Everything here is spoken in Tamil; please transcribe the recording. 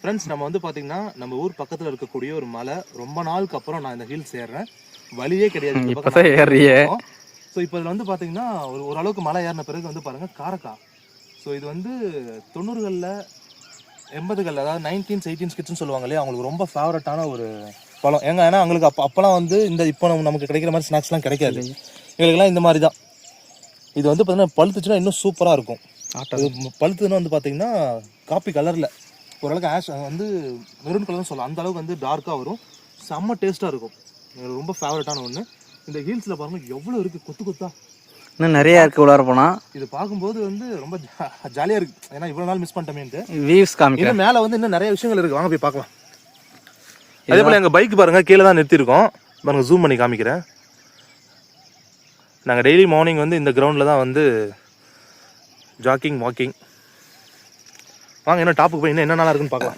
ஃப்ரெண்ட்ஸ் நம்ம வந்து பார்த்தீங்கன்னா நம்ம ஊர் பக்கத்தில் இருக்கக்கூடிய ஒரு மலை. ரொம்ப நாளுக்கு அப்புறம் நான் இந்த ஹில்ஸ் ஏறுறேன். வழியே கிடையாது. இப்போதான் ஏறியே. ஸோ இப்போ இதில் வந்து பார்த்தீங்கன்னா ஓரளவுக்கு மலை ஏறின பிறகு வந்து பாருங்கள் காரக்கா. ஸோ இது வந்து 90களில் 80களில் அதாவது 1918 கிட்ஸ்ன்னு சொல்லுவாங்க இல்லையா, அவங்களுக்கு ரொம்ப ஃபேவரட்டான ஒரு பழம். ஏன்னா அவங்களுக்கு அப்போலாம் வந்து இந்த இப்போ நமக்கு கிடைக்கிற மாதிரி ஸ்நாக்ஸ்லாம் கிடைக்காது. எங்களுக்குலாம் இந்த மாதிரி தான். இது வந்து பார்த்தீங்கன்னா பழுத்துச்சுன்னா இன்னும் சூப்பராக இருக்கும். பழுத்துன்னு வந்து பார்த்தீங்கன்னா காப்பி கலரில் ஓரளவுக்கு ஆஷ் வந்து மெரூன் கலர்னு சொல்லலாம். அந்த அளவுக்கு வந்து டார்க்காக வரும். செம்ம டேஸ்ட்டாக இருக்கும். எனக்கு ரொம்ப ஃபேவரட்டான ஒன்று. இந்த ஹீல்ஸில் பாருங்கள் எவ்வளோ இருக்குது, கொத்து கொத்தா இன்னும் நிறையா இருக்குது உள்ளார போனால். இது பார்க்கும்போது வந்து ரொம்ப ஜாலியாக இருக்குது. ஏன்னா இவ்வளோ நாள் மிஸ் பண்ணிட்டோமேன்ட்டு வியூஸ் காமிக்க மேலே வந்து இன்னும் நிறைய விஷயங்கள் இருக்குது. வாங்க போய் பார்க்கலாம். அதே போல் எங்கள் பைக் பாருங்கள் கீழே தான் நிறுத்தியிருக்கோம். பாருங்கள் ஜூம் பண்ணி காமிக்கிறேன். நாங்கள் டெய்லி மார்னிங் வந்து இந்த கிரவுண்டில் தான் வந்து ஜாக்கிங் வாக்கிங். வாங்க இன்னும் டாப்புக்கு போய் இன்னும் என்ன நல்லா இருக்குன்னு பார்க்கலாம்.